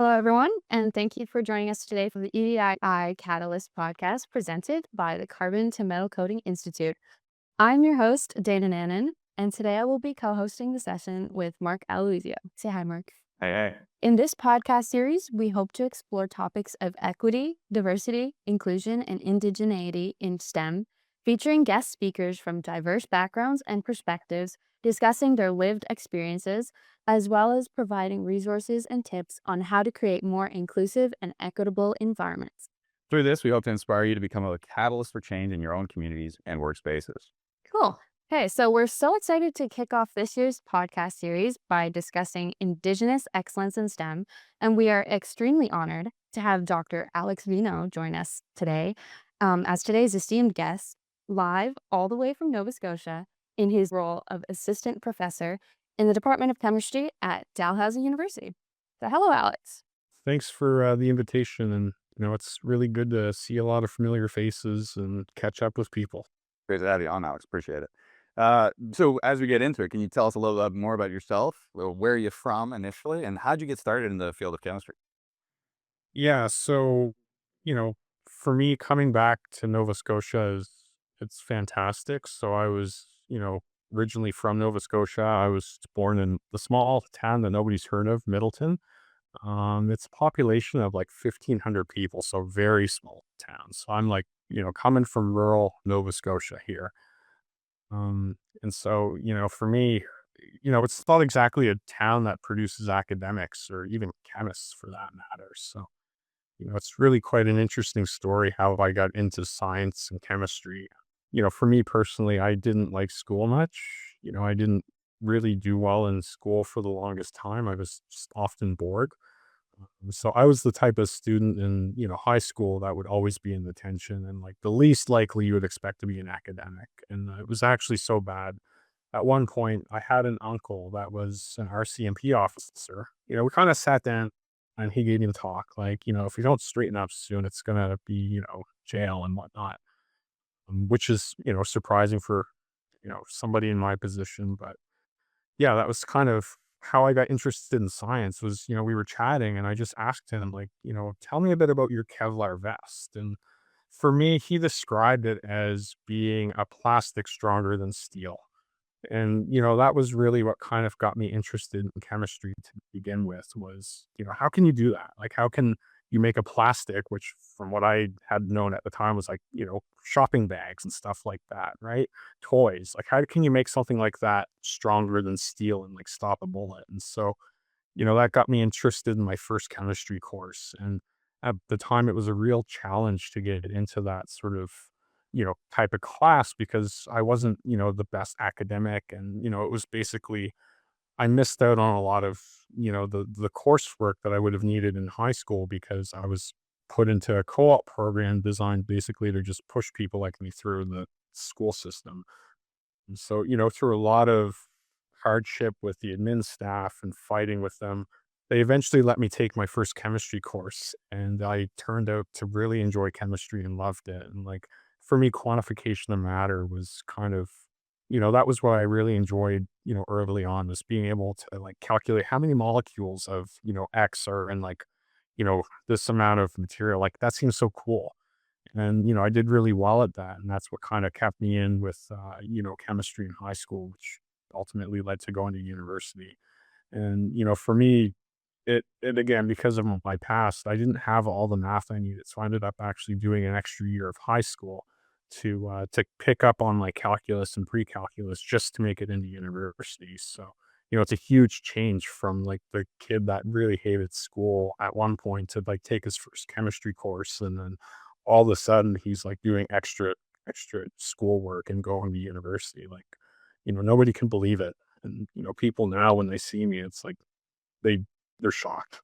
Hello, everyone, and thank you for joining us today for the EDII Catalyst podcast presented by the Carbon to Metal Coating Institute. I'm your host, Dana Nanan, and today I will be co hosting the session with Mark Aloisio. Say hi, Mark. Hey, hey. In this podcast series, we hope to explore topics of equity, diversity, inclusion, and indigeneity in STEM, featuring guest speakers from diverse backgrounds and perspectives, discussing their lived experiences, as well as providing resources and tips on how to create more inclusive and equitable environments. Through this, we hope to inspire you to become a catalyst for change in your own communities and workspaces. Cool. Okay, so we're so excited to kick off this year's podcast series by discussing Indigenous excellence in STEM, and we are extremely honored to have Dr. Alex Veinot join us today as today's esteemed guest, live all the way from Nova Scotia in his role of assistant professor in the Department of Chemistry at Dalhousie University. So, hello, Alex. Thanks for the invitation. And, it's really good to see a lot of familiar faces and catch up with people. Great to have you on, Alex. Appreciate it. So, as we get into it, can you tell us a little bit more about yourself? Well, where are you from initially, and how'd you get started in the field of chemistry? Yeah. So, you know, for me, coming back to Nova Scotia it's fantastic. So I was, originally from Nova Scotia. I was born in the small town that nobody's heard of, Middleton. It's a population of like 1,500 people, so very small town. So I'm like, coming from rural Nova Scotia here. And so, for me, it's not exactly a town that produces academics or even chemists for that matter. So, it's really quite an interesting story how I got into science and chemistry. For me personally, I didn't like school much. I didn't really do well in school for the longest time. I was just often bored. So I was the type of student in, high school that would always be in detention and like the least likely you would expect to be an academic. And it was actually so bad. At one point, I had an uncle that was an RCMP officer. We kind of sat down and he gave me the talk like, if you don't straighten up soon, it's going to be, jail and whatnot, which is, surprising for, somebody in my position. But yeah, that was kind of how I got interested in science was, we were chatting and I just asked him like, tell me a bit about your Kevlar vest. And for me, he described it as being a plastic stronger than steel. And, that was really what kind of got me interested in chemistry to begin with was, how can you do that? Like, how can you make a plastic, which from what I had known at the time was like, shopping bags and stuff like that, right? Toys. Like, how can you make something like that stronger than steel and like stop a bullet? And so, that got me interested in my first chemistry course. And at the time, it was a real challenge to get into that sort of, type of class because I wasn't, the best academic. And, it was basically, I missed out on a lot of, the coursework that I would have needed in high school because I was put into a co-op program designed basically to just push people like me through the school system. And so, through a lot of hardship with the admin staff and fighting with them, they eventually let me take my first chemistry course. And I turned out to really enjoy chemistry and loved it. And like for me, quantification of matter was kind of, that was what I really enjoyed, early on was being able to like calculate how many molecules of, X are in like, this amount of material. Like that seems so cool. And, I did really well at that, and that's what kinda kept me in with, chemistry in high school, which ultimately led to going to university. And, for me, it again, because of my past, I didn't have all the math I needed, so I ended up actually doing an extra year of high school to pick up on, like, calculus and pre-calculus just to make it into university. So, it's a huge change from, like, the kid that really hated school at one point to, like, take his first chemistry course, and then all of a sudden, he's, like, doing extra schoolwork and going to university, like, nobody can believe it. And, people now when they see me, it's like they they're shocked.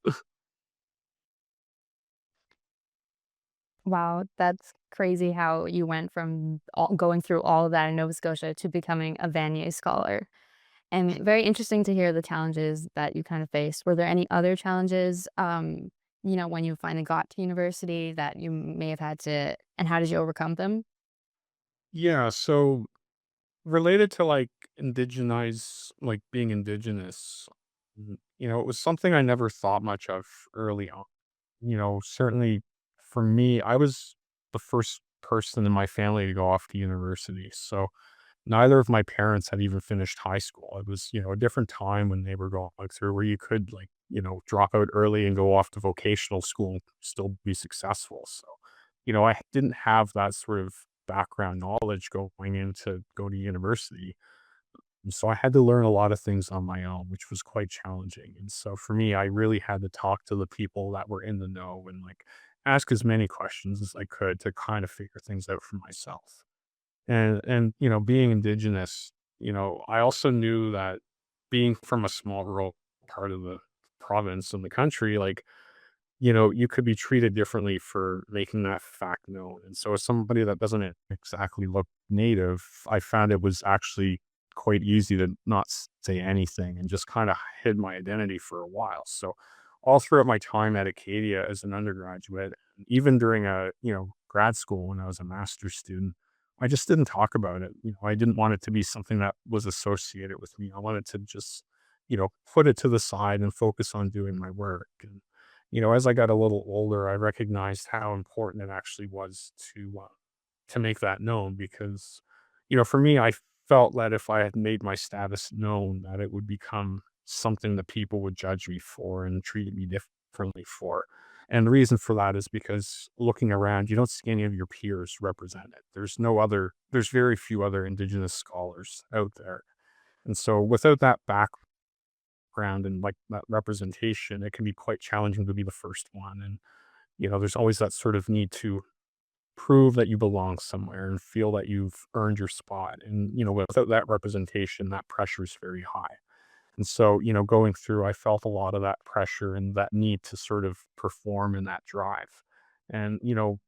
Wow, that's crazy how you went from going through all of that in Nova Scotia to becoming a Vanier scholar. And very interesting to hear the challenges that you kind of faced. Were there any other challenges, when you finally got to university that you may have had to, and how did you overcome them? Yeah, so related to, like, being indigenous, it was something I never thought much of early on. Certainly for me, I was the first person in my family to go off to university. So neither of my parents had even finished high school. It was, a different time when they were going through where you could drop out early and go off to vocational school and still be successful. So, I didn't have that sort of background knowledge going in to go to university. And so I had to learn a lot of things on my own, which was quite challenging. And so for me, I really had to talk to the people that were in the know and like ask as many questions as I could to kind of figure things out for myself. And being Indigenous, I also knew that being from a small rural part of the province in the country, like, you could be treated differently for making that fact known. And so as somebody that doesn't exactly look native, I found it was actually quite easy to not say anything and just kind of hid my identity for a while. So all throughout my time at Acadia as an undergraduate, even during grad school when I was a master's student, I just didn't talk about it. I didn't want it to be something that was associated with me. I wanted to just, put it to the side and focus on doing my work. And as I got a little older, I recognized how important it actually was to make that known because, for me, I felt that if I had made my status known, that it would become something that people would judge me for and treat me differently for. And the reason for that is because looking around, you don't see any of your peers represented. There's very few other Indigenous scholars out there. And so without that background and like that representation, it can be quite challenging to be the first one. And, there's always that sort of need to prove that you belong somewhere and feel that you've earned your spot. And, without that representation, that pressure is very high. And so, going through, I felt a lot of that pressure and that need to sort of perform in that drive. And,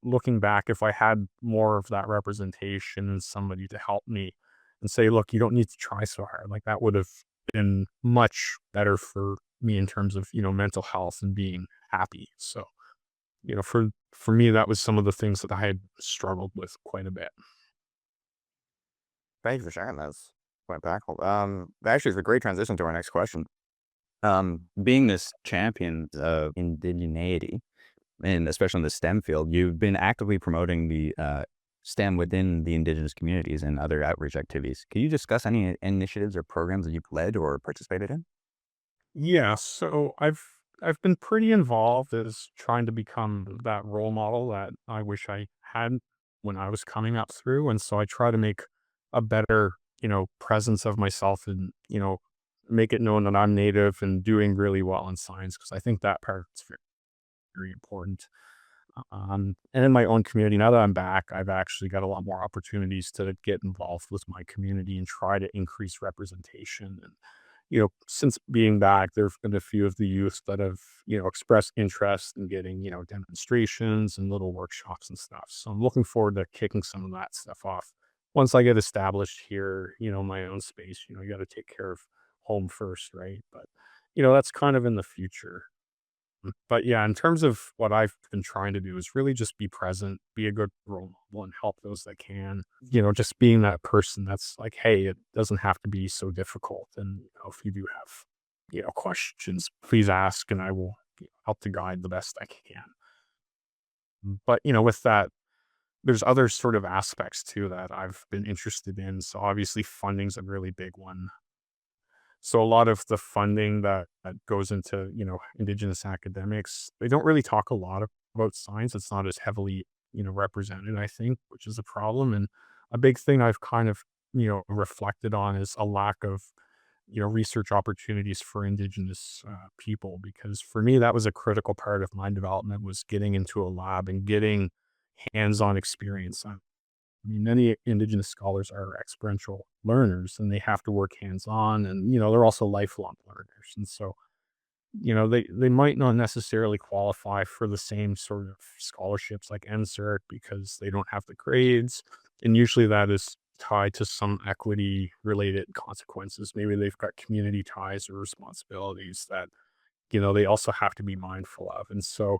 looking back, if I had more of that representation and somebody to help me and say, look, you don't need to try so hard, like that would have been much better for me in terms of, mental health and being happy. So, for me, that was some of the things that I had struggled with quite a bit. Thank you for sharing. That's quite impactful. Actually, it's a great transition to our next question. Being this champion of indigeneity, and especially in the STEM field, you've been actively promoting the STEM within the Indigenous communities and other outreach activities. Can you discuss any initiatives or programs that you've led or participated in? Yeah, so I've been pretty involved as trying to become that role model that I wish I had when I was coming up through. And so I try to make a better, presence of myself and, make it known that I'm native and doing really well in science because I think that part's very, very important. And in my own community, now that I'm back, I've actually got a lot more opportunities to get involved with my community and try to increase representation. And, since being back, there have been a few of the youth that have, expressed interest in getting, demonstrations and little workshops and stuff. So I'm looking forward to kicking some of that stuff off. Once I get established here, my own space, you got to take care of home first, right? But, that's kind of in the future. But yeah, in terms of what I've been trying to do is really just be present, be a good role model and help those that can. Just being that person that's like, hey, it doesn't have to be so difficult. And if you do have, questions, please ask and I will help to guide the best I can. But with that, there's other sort of aspects too that I've been interested in. So obviously funding's a really big one. So a lot of the funding that goes into, Indigenous academics, they don't really talk a lot about science. It's not as heavily, represented, I think, which is a problem. And a big thing I've kind of, reflected on is a lack of, research opportunities for Indigenous people. Because for me, that was a critical part of my development was getting into a lab and getting hands-on experience. I mean, many Indigenous scholars are experiential learners and they have to work hands on and, they're also lifelong learners. And so, they might not necessarily qualify for the same sort of scholarships like NSERC because they don't have the grades. And usually that is tied to some equity related consequences. Maybe they've got community ties or responsibilities that they also have to be mindful of. And so,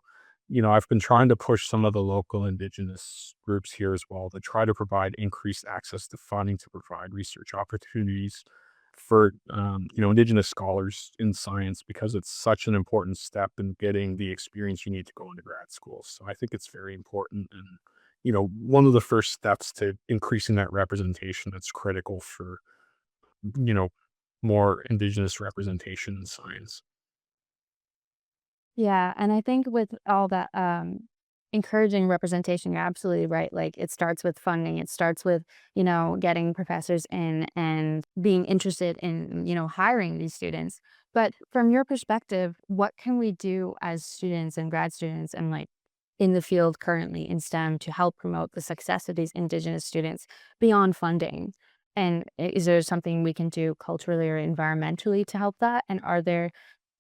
I've been trying to push some of the local Indigenous groups here as well to try to provide increased access to funding to provide research opportunities for Indigenous scholars in science because it's such an important step in getting the experience you need to go into grad school. So I think it's very important, and one of the first steps to increasing that representation that's critical for you know more Indigenous representation in science. Yeah, and I think with all that, encouraging representation, you're absolutely right. Like, it starts with funding. It starts with, getting professors in and being interested in, hiring these students. But from your perspective, what can we do as students and grad students and like in the field currently in STEM to help promote the success of these Indigenous students beyond funding? And is there something we can do culturally or environmentally to help that? And are there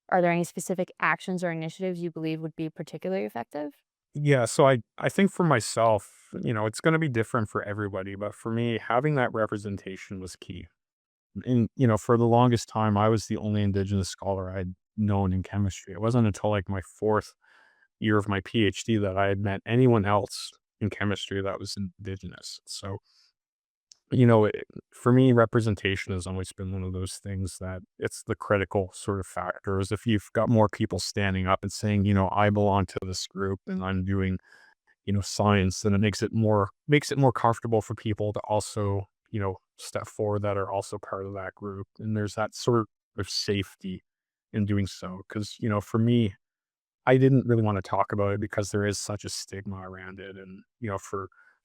any specific actions or initiatives you believe would be particularly effective? Yeah, so I think for myself, it's going to be different for everybody, but for me, having that representation was key. And for the longest time, I was the only Indigenous scholar I'd known in chemistry. It wasn't until like my fourth year of my PhD that I had met anyone else in chemistry that was Indigenous. So for me, representation has always been one of those things that it's the critical sort of factor. Is if you've got more people standing up and saying, I belong to this group and I'm doing, science, then it makes it more comfortable for people to also, step forward that are also part of that group. And there's that sort of safety in doing so. Because, for me, I didn't really wanna talk about it because there is such a stigma around it, and,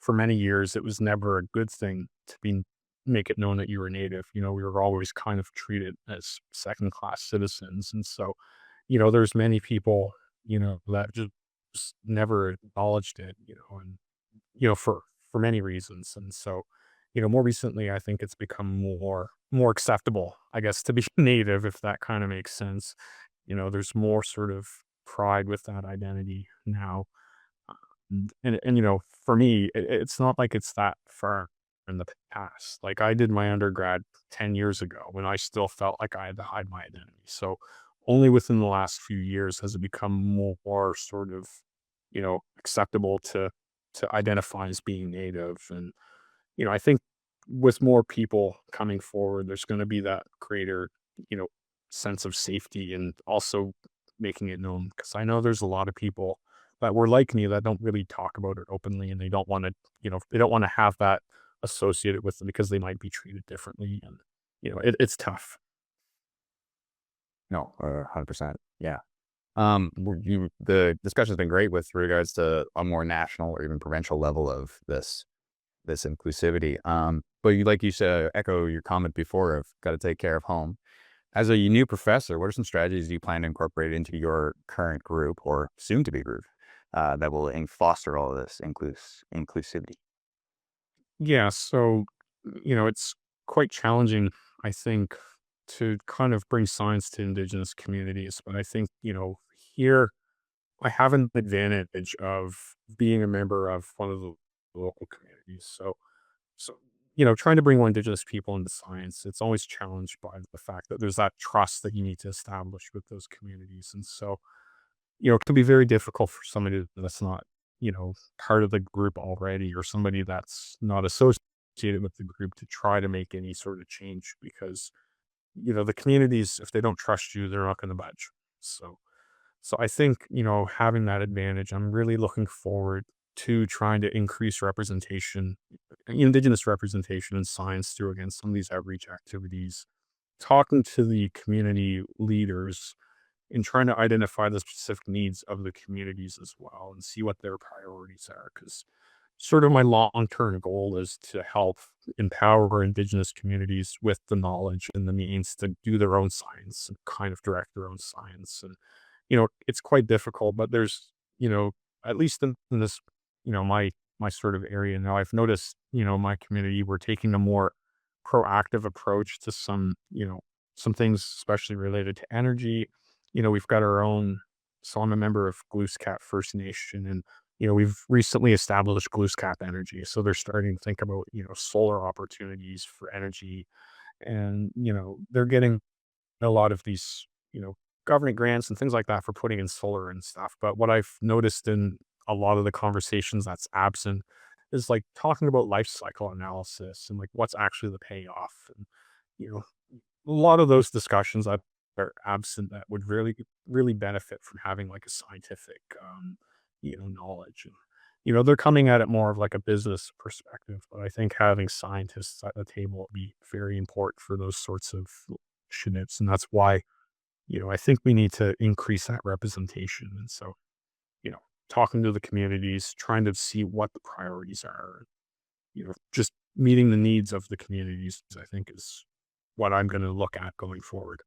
for many years, it was never a good thing to make it known that you were Native. We were always kind of treated as second-class citizens, and so, there's many people, that just never acknowledged it, and, for many reasons, and so, more recently, I think it's become more acceptable, I guess, to be Native, if that kinda makes sense. There's more sort of pride with that identity now. And for me, it's not like it's that far in the past. Like I did my undergrad 10 years ago when I still felt like I had to hide my identity. So only within the last few years has it become more sort of, acceptable to identify as being Native. And, I think with more people coming forward, there's going to be that greater, you know, sense of safety and also making it known. Because I know there's a lot of people that were like me that don't really talk about it openly and they don't want to, they don't want to have that associated with them because they might be treated differently. And, it's tough. No, 100%. Yeah. The discussion's been great with regards to a more national or even provincial level of this inclusivity. But like you said, echo your comment before of got to take care of home. As a new professor, what are some strategies you plan to incorporate into your current group or soon to be group that will foster all of this inclusivity? Yeah. So, it's quite challenging, I think, to kind of bring science to Indigenous communities. But I think, here I have an advantage of being a member of one of the local communities. So, trying to bring more Indigenous people into science, it's always challenged by the fact that there's that trust that you need to establish with those communities. And so, it can be very difficult for somebody that's not, part of the group already or somebody that's not associated with the group to try to make any sort of change because, the communities, if they don't trust you, they're not going to budge. So, so I think, having that advantage, I'm really looking forward to trying to increase representation, Indigenous representation in science through, again, some of these outreach activities, talking to the community leaders and trying to identify the specific needs of the communities as well and see what their priorities are. Because sort of my long-term goal is to help empower Indigenous communities with the knowledge and the means to do their own science and kind of direct their own science. And it's quite difficult, but there's, at least in this, my sort of area now, I've noticed, my community, we're taking a more proactive approach to some things, especially related to energy. We've got our own, so I'm a member of Glooscap First Nation, and, we've recently established Glooscap Energy. So they're starting to think about, solar opportunities for energy. And, they're getting a lot of these, government grants and things like that for putting in solar and stuff. But what I've noticed in a lot of the conversations that's absent is like talking about life cycle analysis and like what's actually the payoff. And, you know, a lot of those discussions that are absent that would really benefit from having like a scientific, knowledge. And, they're coming at it more of like a business perspective, but I think having scientists at the table would be very important for those sorts of initiatives. And that's why, I think we need to increase that representation. And so, you know, talking to the communities, trying to see what the priorities are, just meeting the needs of the communities, I think is what I'm going to look at going forward.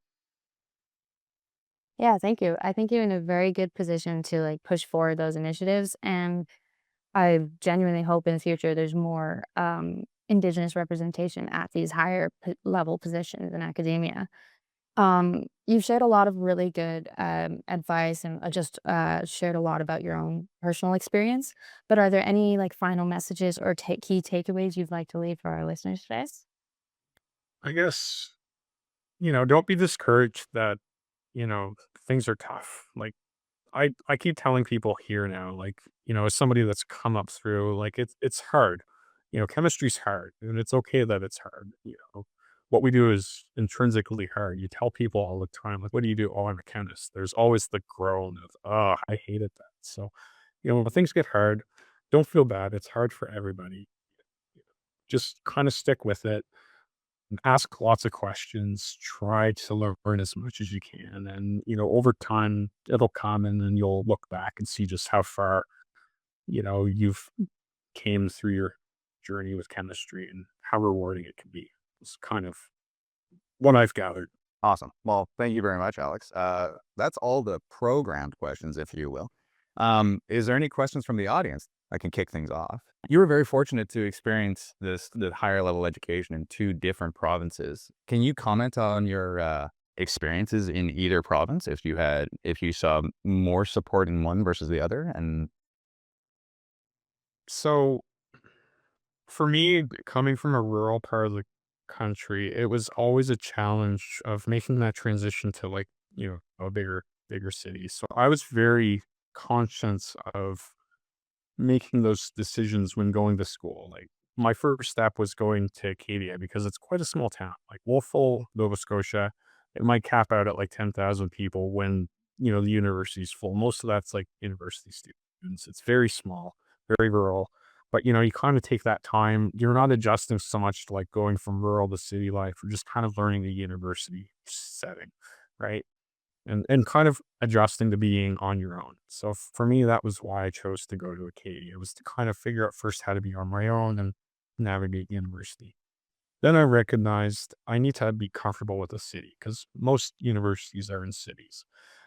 Yeah, thank you. I think you're in a very good position to like push forward those initiatives. And I genuinely hope in the future there's more Indigenous representation at these higher level positions in academia. You've shared a lot of really good advice and just shared a lot about your own personal experience. But are there any like final messages or key takeaways you'd like to leave for our listeners today? I guess, don't be discouraged that, you know, things are tough. Like I keep telling people here now, like, as somebody that's come up through, like it's hard. Chemistry's hard and it's okay that it's hard. What we do is intrinsically hard. You tell people all the time, like, what do you do? Oh, I'm a chemist. There's always the groan of, oh, I hated that. So, when things get hard, don't feel bad. It's hard for everybody. Just kind of stick with it. Ask lots of questions, try to learn as much as you can, and, over time, it'll come, and then you'll look back and see just how far, you've came through your journey with chemistry and how rewarding it can be. It's kind of what I've gathered. Awesome. Well, thank you very much, Alex. That's all the programmed questions, if you will. Is there any questions from the audience? I can kick things off. You were very fortunate to experience the higher level education in two different provinces. Can you comment on your experiences in either province? If you saw more support in one versus the other, and So, for me, coming from a rural part of the country, it was always a challenge of making that transition to, like, a bigger city. So, I was very conscious of making those decisions when going to school. Like my first step was going to Acadia because it's quite a small town. Like Wolfville, Nova Scotia, it might cap out at like 10,000 people when, the university's full. Most of that's like university students. It's very small, very rural. But you kind of take that time. You're not adjusting so much to like going from rural to city life. You're just kind of learning the university setting, right? And kind of adjusting to being on your own. So for me, that was why I chose to go to Acadia. It was to kind of figure out first how to be on my own and navigate university. Then I recognized I need to be comfortable with the city because most universities are in cities.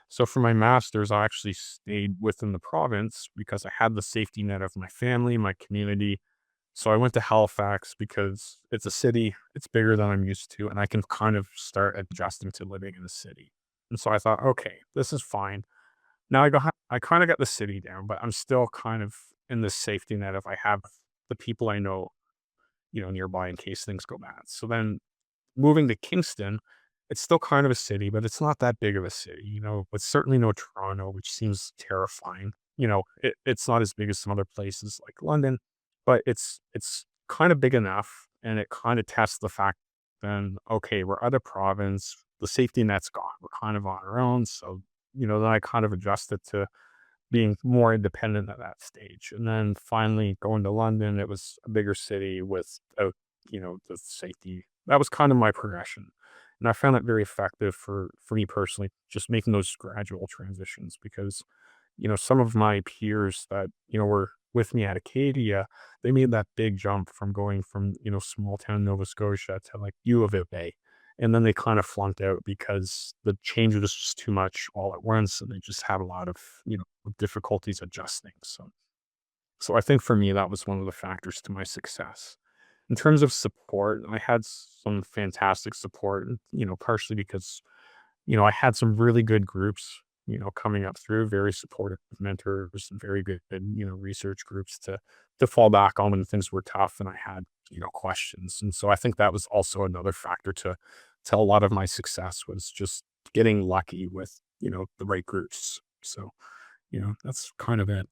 So for my master's, I actually stayed within the province because I had the safety net of my family, my community. So I went to Halifax because it's a city, it's bigger than I'm used to, and I can kind of start adjusting to living in the city. And so I thought, okay, this is fine. Now I kind of got the city down, but I'm still kind of in the safety net if I have the people I know, nearby in case things go bad. So then moving to Kingston, it's still kind of a city, but it's not that big of a city. It's certainly no Toronto, which seems terrifying. It's not as big as some other places like London, but it's kind of big enough, and it kind of tests the fact. Then okay, we're out of province. The safety net's gone. We're kind of on our own. So then I kind of adjusted to being more independent at that stage. And then finally going to London, it was a bigger city without, the safety. That was kind of my progression. And I found it very effective for me personally, just making those gradual transitions because, some of my peers that, were with me at Acadia, they made that big jump from going from, small town Nova Scotia to like U of A. And then they kind of flunked out because the change was just too much all at once, and they just had a lot of, difficulties adjusting. So I think for me, that was one of the factors to my success. In terms of support, I had some fantastic support, partially because, I had some really good groups, coming up through, very supportive mentors and very good, research groups to fall back on when things were tough and I had, questions. And so I think that was also another factor to a lot of my success was just getting lucky with, the right groups. So, that's kind of it.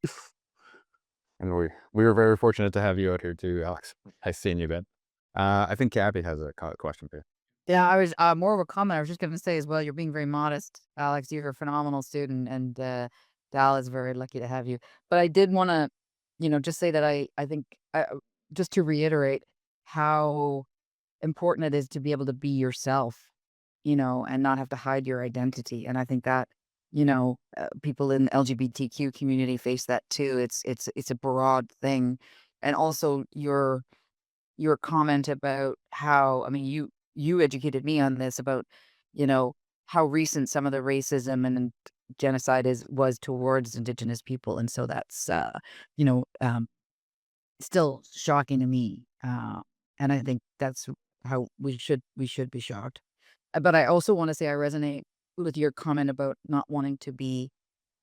and we were very fortunate to have you out here too, Alex. I've seen you, Ben. I think Gabby has a question for you. Yeah, I was more of a comment. I was just going to say as well, you're being very modest, Alex. You're a phenomenal student, and Dal is very lucky to have you. But I did want to, just say that I think, just to reiterate how important it is to be able to be yourself, and not have to hide your identity. And I think that, people in the LGBTQ community face that too. It's a broad thing. And also your comment about how, I mean, you educated me on this about, you know, how recent some of the racism and genocide was towards Indigenous people. And so that's you know, um still shocking to me. And I think that's how we should be shocked. But I also want to say I resonate with your comment about not wanting to be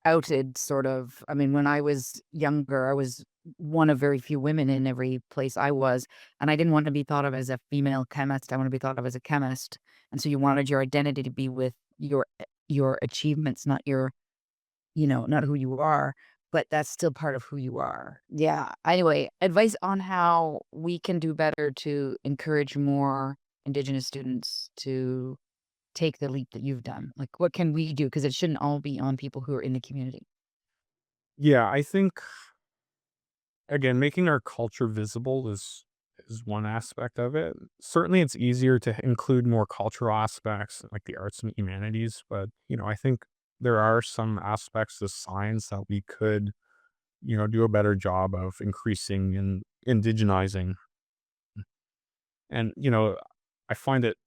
outed, sort of. I mean, when I was younger, I was one of very few women in every place I was, and I didn't want to be thought of as a female chemist. I want to be thought of as a chemist. And so you wanted your identity to be with your achievements, not not who you are, but that's still part of who you are. Yeah. Anyway, advice on how we can do better to encourage more Indigenous students to take the leap that you've done. Like, what can we do? Because it shouldn't all be on people who are in the community. Yeah, I think again, making our culture visible is one aspect of it. Certainly, it's easier to include more cultural aspects like the arts and humanities, but I think there are some aspects of science that we could, do a better job of increasing and indigenizing. And I find it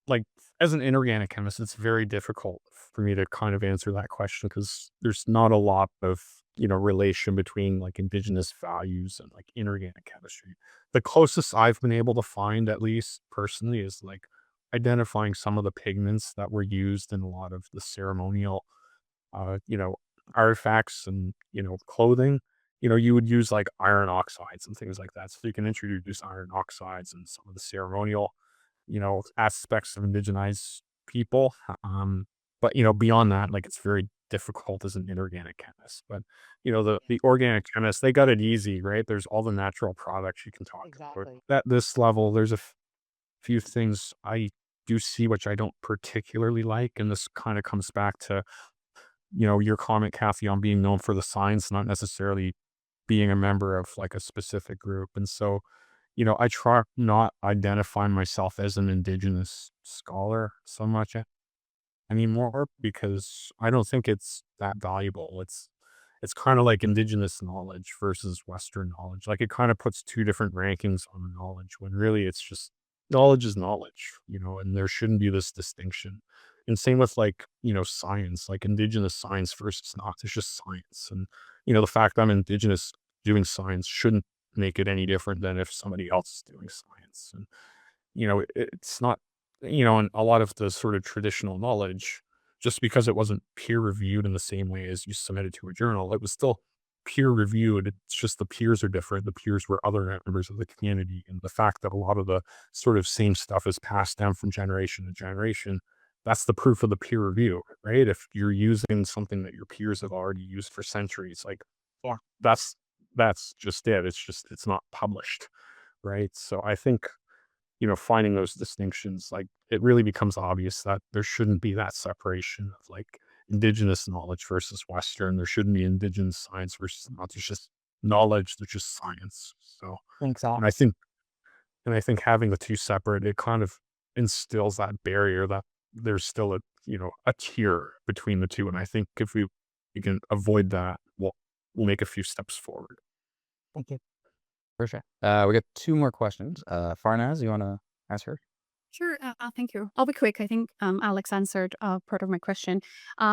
like as an inorganic chemist, it's very difficult for me to kind of answer that question because there's not a lot of relation between like indigenous values and like inorganic chemistry. The closest I've been able to find, at least personally, is like identifying some of the pigments that were used in a lot of the ceremonial uh, you know, artifacts and, clothing. You would use like iron oxides and things like that. So you can introduce iron oxides and some of the ceremonial, aspects of indigenized people. But beyond that, like it's very difficult as an inorganic chemist. But the organic chemists, they got it easy, right? There's all the natural products you can talk about. Exactly. At this level, there's few things I do see which I don't particularly like, and this kind of comes back to your comment, Kathy, on being known for the science, not necessarily being a member of like a specific group. And so, I try not identifying myself as an indigenous scholar so much anymore because I don't think it's that valuable. It's kind of like indigenous knowledge versus Western knowledge. Like it kind of puts two different rankings on knowledge when really it's just knowledge is knowledge, and there shouldn't be this distinction. And same with like, science, like indigenous science versus not. It's just science. And, the fact I'm indigenous doing science shouldn't make it any different than if somebody else is doing science. And, it's not, and a lot of the sort of traditional knowledge, just because it wasn't peer reviewed in the same way as you submitted to a journal, it was still peer reviewed. It's just the peers are different. The peers were other members of the community. And the fact that a lot of the sort of same stuff is passed down from generation to generation, that's the proof of the peer review, right? If you're using something that your peers have already used for centuries, like well, that's just it. It's not published, right? So I think finding those distinctions, like it really becomes obvious that there shouldn't be that separation of like indigenous knowledge versus Western. There shouldn't be indigenous science versus not. There's just knowledge. There's just science. So, Thanks, all. and I think, and I think having the two separate, it kind of instills that barrier that there's still a tier between the two. And I think if we can avoid that, we'll make a few steps forward. Thank you. For sure. We got two more questions. Farnaz, you want to ask her? Sure. Thank you. I'll be quick. I think Alex answered part of my question.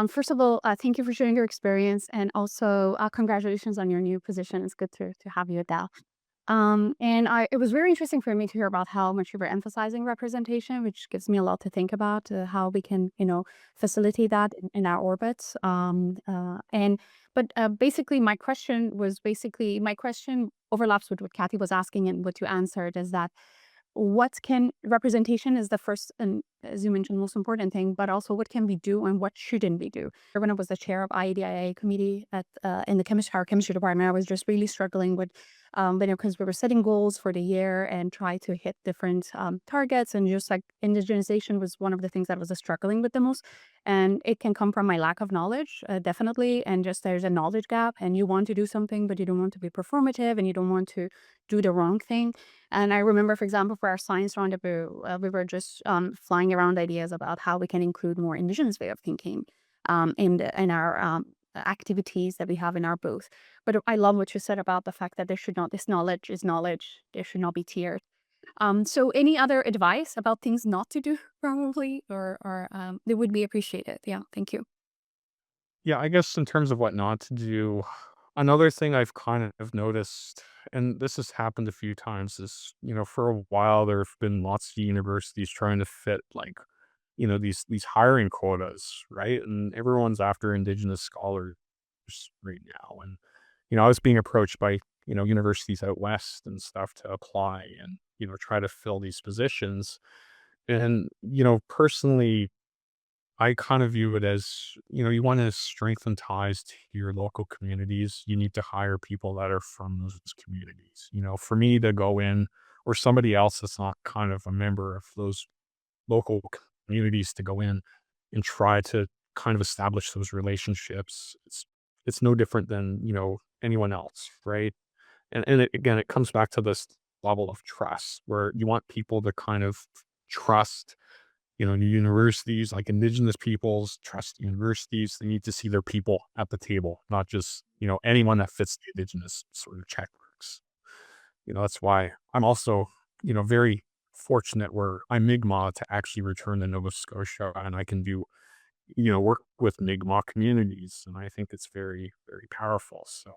First of all, thank you for sharing your experience, and also congratulations on your new position. It's good to have you at Dal. And it was very interesting for me to hear about how much you were emphasizing representation, which gives me a lot to think about how we can, facilitate that in our orbits. But basically, my question overlaps with what Kathy was asking and what you answered is that what can representation is the first and as you mentioned, the most important thing, but also what can we do and what shouldn't we do. When I was the chair of IEDIA committee at in the our chemistry department, I was just really struggling with, because we were setting goals for the year and try to hit different targets, and just like indigenization was one of the things that I was struggling with the most. And it can come from my lack of knowledge, definitely, and just there's a knowledge gap, and you want to do something, but you don't want to be performative, and you don't want to do the wrong thing. And I remember, for example, for our science rendezvous, we were just flying around ideas about how we can include more Indigenous way of thinking in our activities that we have in our booth. But I love what you said about the fact that this knowledge is knowledge. There should not be tiered. So any other advice about things not to do, probably, or they would be appreciated. Yeah, thank you. Yeah, I guess in terms of what not to do, another thing I've kind of noticed, and this has happened a few times, is, for a while there have been lots of universities trying to fit like, these hiring quotas, right? And everyone's after Indigenous scholars right now. And, I was being approached by, universities out west and stuff to apply and, try to fill these positions. And, personally, I kind of view it as, you want to strengthen ties to your local communities. You need to hire people that are from those communities. For me to go in, or somebody else that's not kind of a member of those local communities to go in and try to kind of establish those relationships. It's no different than, anyone else, right? And again, it comes back to this level of trust where you want people to kind of trust, universities, like Indigenous peoples trust universities. They need to see their people at the table, not just, anyone that fits the Indigenous sort of checkmarks. That's why I'm also, very fortunate where I'm Mi'kmaq to actually return to Nova Scotia, and I can do, work with Mi'kmaq communities. And I think it's very, very powerful. So,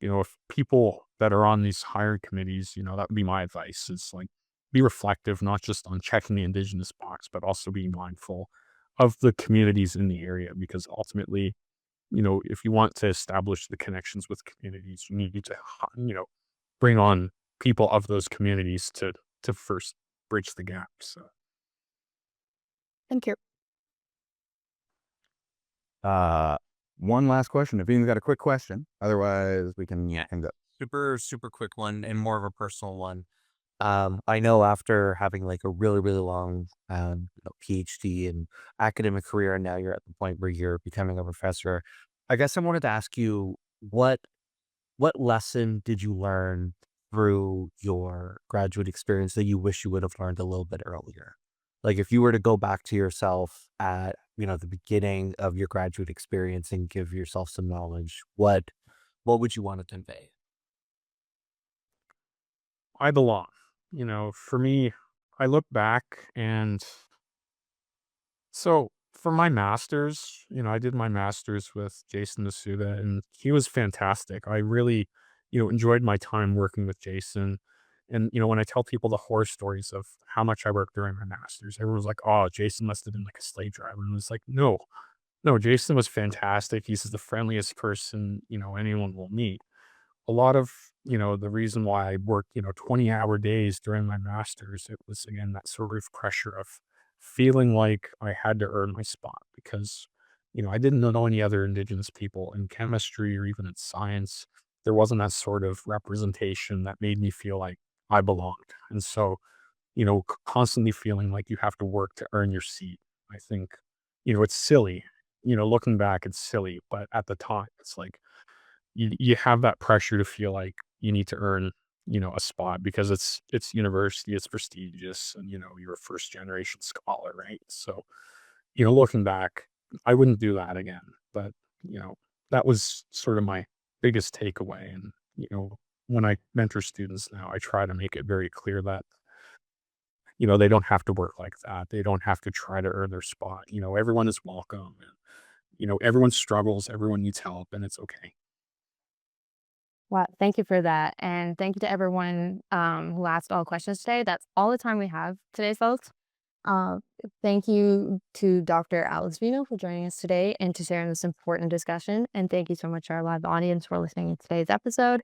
if people that are on these hiring committees, that would be my advice, is like, be reflective, not just on checking the Indigenous box, but also being mindful of the communities in the area. Because ultimately, if you want to establish the connections with communities, you need to, bring on people of those communities to first bridge the gap. So Thank you. One last question. If Ian's got a quick question, otherwise we can Yeah. end up. Super, super quick one and more of a personal one. I know after having like a really, really long PhD and academic career, and now you're at the point where you're becoming a professor. I guess I wanted to ask you what lesson did you learn through your graduate experience that you wish you would have learned a little bit earlier? Like if you were to go back to yourself at, the beginning of your graduate experience and give yourself some knowledge, what would you want to convey? I belong. For me, I look back, and so for my master's, I did my master's with Jason Masuda, and he was fantastic. I really, enjoyed my time working with Jason. And, when I tell people the horror stories of how much I worked during my master's, everyone's like, oh, Jason must have been like a slave driver. And it was like, no, no, Jason was fantastic. He's the friendliest person, anyone will meet. A lot of, the reason why I worked, 20-hour days during my master's, it was again that sort of pressure of feeling like I had to earn my spot because, I didn't know any other Indigenous people in chemistry or even in science. There wasn't that sort of representation that made me feel like I belonged. And so, constantly feeling like you have to work to earn your seat. I think, it's silly. Looking back, it's silly, but at the time, it's like, you have that pressure to feel like you need to earn, a spot because it's university, it's prestigious, and you're a first generation scholar, right? So, looking back, I wouldn't do that again. But, you know, that was sort of my biggest takeaway. And, when I mentor students now, I try to make it very clear that, they don't have to work like that. They don't have to try to earn their spot. Everyone is welcome. And, everyone struggles, everyone needs help, and it's okay. Well, thank you for that. And thank you to everyone who asked all questions today. That's all the time we have today, folks. Uh, Thank you to Dr. Alex Veinot for joining us today and to sharing this important discussion. And thank you so much to our live audience for listening to today's episode.